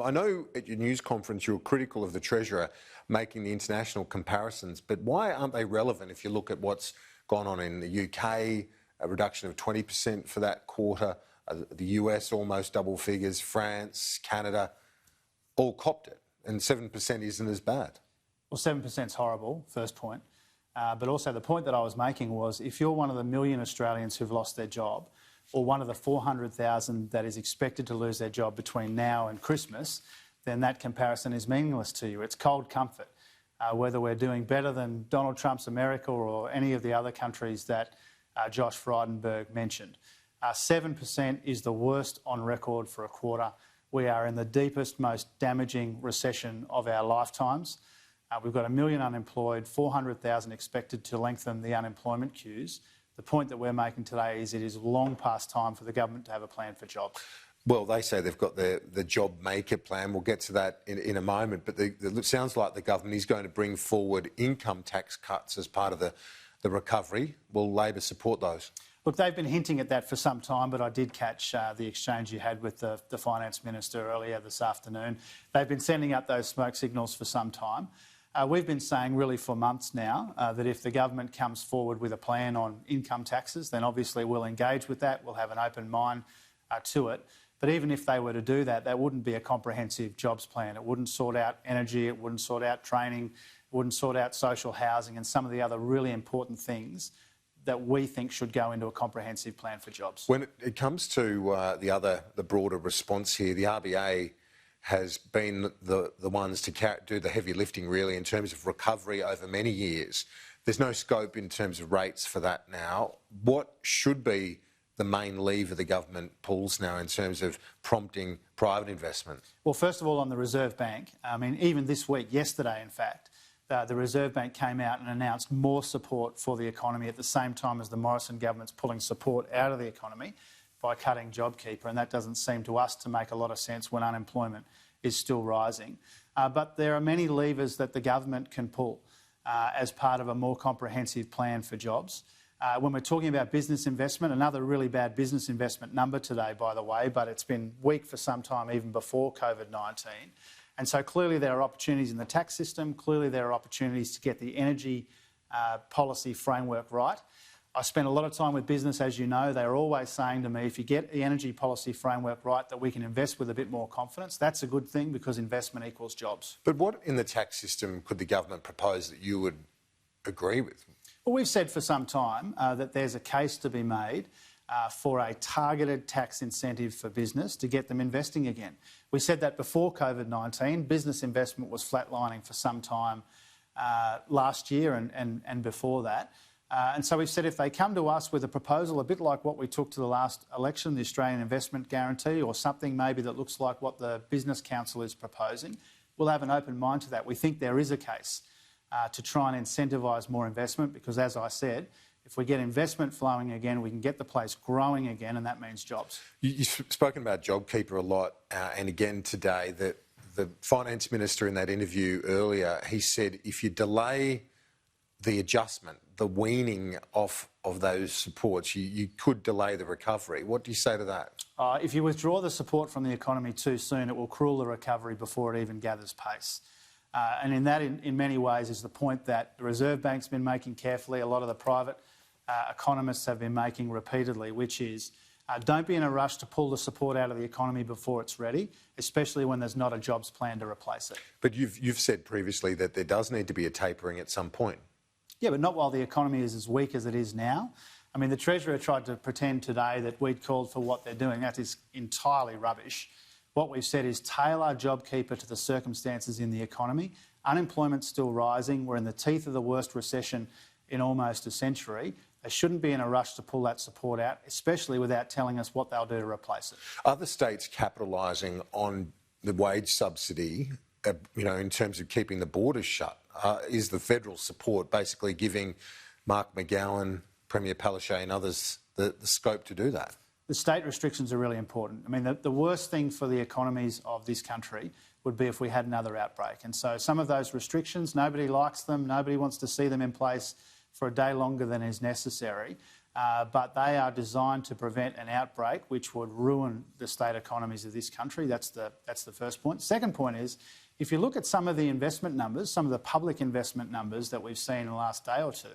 I know at your news conference you were critical of the Treasurer making the international comparisons, but why aren't they relevant if you look at what's gone on in the UK, a reduction of 20% for that quarter, the US almost double figures, France, Canada, all copped it, and 7% isn't as bad. Well, 7% is horrible, first point. But also the point that I was making was if you're one of the million Australians who've lost their job, or one of the 400,000 that is expected to lose their job between now and Christmas, then that comparison is meaningless to you. It's cold comfort. Whether we're doing better than Donald Trump's America or any of the other countries that Josh Frydenberg mentioned. 7% is the worst on record for a quarter. We are in the deepest, most damaging recession of our lifetimes. We've got 1 million unemployed, 400,000 expected to lengthen the unemployment queues. The point that we're making today is it is long past time for the government to have a plan for jobs. Well, they say they've got the JobMaker plan. We'll get to that in a moment. But it sounds like the government is going to bring forward income tax cuts as part of the recovery. Will Labor support those? Look, they've been hinting at that for some time, but I did catch the exchange you had with the Finance Minister earlier this afternoon. They've been sending up those smoke signals for some time. We've been saying really for months now that if the government comes forward with a plan on income taxes, then obviously we'll engage with that. We'll have an open mind to it. But even if they were to do that, that wouldn't be a comprehensive jobs plan. It wouldn't sort out energy, it wouldn't sort out training, it wouldn't sort out social housing and some of the other really important things that we think should go into a comprehensive plan for jobs. When it comes to the broader response here, the RBA has been the ones to do the heavy lifting really in terms of recovery over many years. There's no scope in terms of rates for that now. What should be the main lever the government pulls now in terms of prompting private investment? Well, first of all, on the Reserve Bank, I mean, even this week, yesterday in fact, the Reserve Bank came out and announced more support for the economy at the same time as the Morrison government's pulling support out of the economy by cutting JobKeeper, and that doesn't seem to us to make a lot of sense when unemployment is still rising. But there are many levers that the government can pull as part of a more comprehensive plan for jobs. When we're talking about business investment, another really bad business investment number today, by the way, but it's been weak for some time, even before COVID-19. And so clearly there are opportunities in the tax system, clearly there are opportunities to get the energy policy framework right. I spend a lot of time with business, as you know. They're always saying to me, if you get the energy policy framework right, that we can invest with a bit more confidence. That's a good thing because investment equals jobs. But what in the tax system could the government propose that you would agree with? Well, we've said for some time that there's a case to be made for a targeted tax incentive for business to get them investing again. We said that before COVID-19. Business investment was flatlining for some time last year and before that. And so we've said if they come to us with a proposal a bit like what we took to the last election, the Australian Investment Guarantee, or something maybe that looks like what the Business Council is proposing, we'll have an open mind to that. We think there is a case to try and incentivise more investment because, as I said, if we get investment flowing again, we can get the place growing again, and that means jobs. You've spoken about JobKeeper a lot, and again today, that the Finance Minister in that interview earlier, he said if you delay the adjustment, the weaning off of those supports, you could delay the recovery. What do you say to that? If you withdraw the support from the economy too soon, it will cruel the recovery before it even gathers pace. And in many ways, is the point that the Reserve Bank's been making carefully, a lot of the private economists have been making repeatedly, which is don't be in a rush to pull the support out of the economy before it's ready, especially when there's not a jobs plan to replace it. But you've said previously that there does need to be a tapering at some point. Yeah, but not while the economy is as weak as it is now. I mean, the Treasurer tried to pretend today that we'd called for what they're doing. That is entirely rubbish. What we've said is tailor JobKeeper to the circumstances in the economy. Unemployment's still rising. We're in the teeth of the worst recession in almost a century. They shouldn't be in a rush to pull that support out, especially without telling us what they'll do to replace it. Other states capitalising on the wage subsidy, in terms of keeping the borders shut, is the federal support basically giving Mark McGowan, Premier Palaszczuk and others the scope to do that? The state restrictions are really important. I mean, the worst thing for the economies of this country would be if we had another outbreak. And so some of those restrictions, nobody likes them, nobody wants to see them in place for a day longer than is necessary. but they are designed to prevent an outbreak which would ruin the state economies of this country. That's the first point. Second point is, if you look at some of the investment numbers, some of the public investment numbers that we've seen in the last day or two,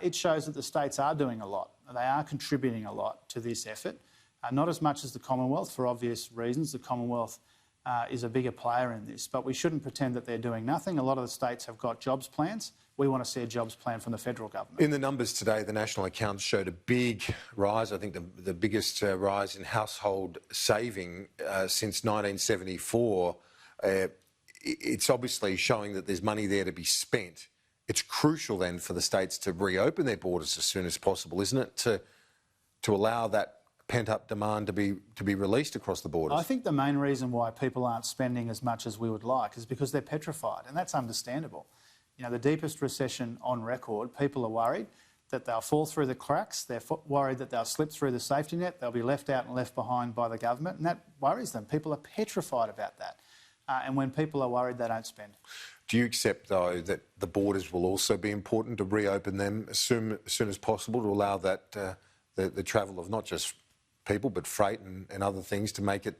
it shows that the states are doing a lot. They are contributing a lot to this effort. Not as much as the Commonwealth, for obvious reasons. The Commonwealth is a bigger player in this, but we shouldn't pretend that they're doing nothing. A lot of the states have got jobs plans. We want to see a jobs plan from the federal government. In the numbers today, the national accounts showed a big rise, I think the biggest rise in household saving since 1974. It's obviously showing that there's money there to be spent. It's crucial then for the states to reopen their borders as soon as possible, isn't it, to allow that pent-up demand to be released across the borders? I think the main reason why people aren't spending as much as we would like is because they're petrified, and that's understandable. You know, the deepest recession on record, people are worried that they'll fall through the cracks, they're worried that they'll slip through the safety net, they'll be left out and left behind by the government, and that worries them. People are petrified about that. And when people are worried, they don't spend. Do you accept, though, that the borders will also be important to reopen them as soon as possible to allow that the travel of not just people but freight and other things to make it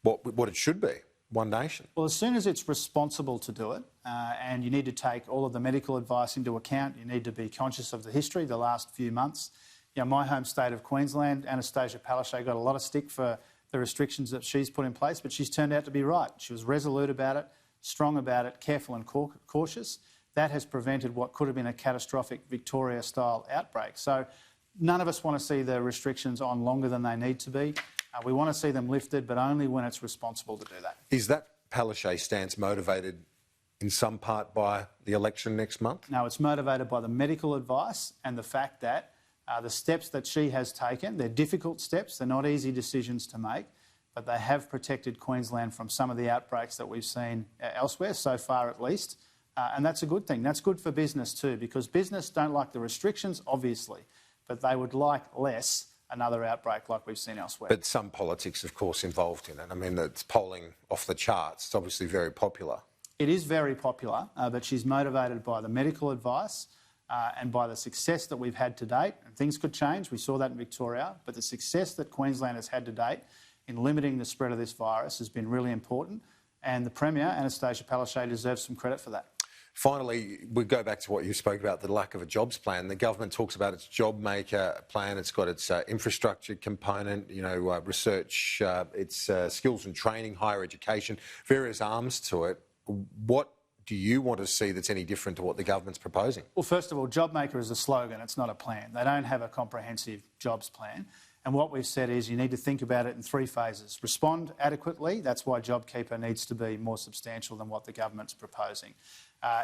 what it should be, one nation? Well, as soon as it's responsible to do it, and you need to take all of the medical advice into account, you need to be conscious of the history, the last few months. You know, my home state of Queensland, Anastasia Palaszczuk got a lot of stick for the restrictions that she's put in place, but she's turned out to be right. She was resolute about it, strong about it, careful and cautious. That has prevented what could have been a catastrophic Victoria-style outbreak. So none of us want to see the restrictions on longer than they need to be. We want to see them lifted, but only when it's responsible to do that. Is that Palaszczuk stance motivated in some part by the election next month? No, it's motivated by the medical advice and the fact that the steps that she has taken, they're difficult steps, they're not easy decisions to make, but they have protected Queensland from some of the outbreaks that we've seen elsewhere, so far at least. And that's a good thing. That's good for business too, because business don't like the restrictions, obviously, but they would like less another outbreak like we've seen elsewhere. But some politics, of course, involved in it. I mean, it's polling off the charts. It's obviously very popular. It is very popular, but she's motivated by the medical advice and by the success that we've had to date. And things could change. We saw that in Victoria. But the success that Queensland has had to date in limiting the spread of this virus has been really important. And the Premier, Anastasia Palaszczuk, deserves some credit for that. Finally, we go back to what you spoke about, the lack of a jobs plan. The government talks about its job maker plan. It's got its infrastructure component, research, its skills and training, higher education, various arms to it. What do you want to see that's any different to what the government's proposing? Well, first of all, job maker is a slogan. It's not a plan. They don't have a comprehensive jobs plan. And what we've said is you need to think about it in 3 phases. Respond adequately. That's why JobKeeper needs to be more substantial than what the government's proposing.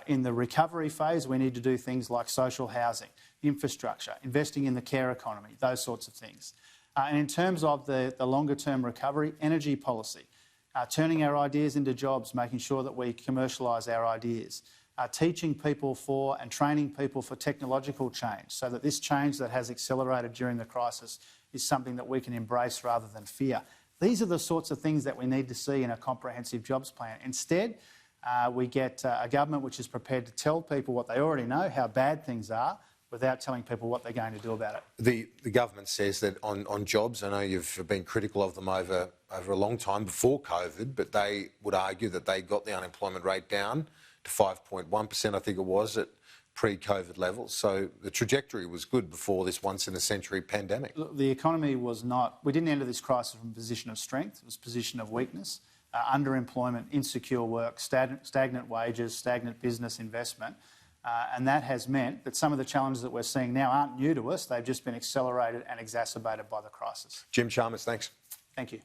In the recovery phase, we need to do things like social housing, infrastructure, investing in the care economy, those sorts of things. And in terms of the longer-term recovery, energy policy, turning our ideas into jobs, making sure that we commercialise our ideas, teaching people for and training people for technological change so that this change that has accelerated during the crisis is something that we can embrace rather than fear. These are the sorts of things that we need to see in a comprehensive jobs plan. Instead, we get a government which is prepared to tell people what they already know, how bad things are, without telling people what they're going to do about it. The government says that on jobs, I know you've been critical of them over a long time before COVID, but they would argue that they got the unemployment rate down to 5.1%, I think it was, at pre-COVID levels. So the trajectory was good before this once-in-a-century pandemic. Look, the economy was not... We didn't enter this crisis from a position of strength. It was a position of weakness. Underemployment, insecure work, stagnant wages, stagnant business investment. And that has meant that some of the challenges that we're seeing now aren't new to us. They've just been accelerated and exacerbated by the crisis. Jim Chalmers, thanks. Thank you.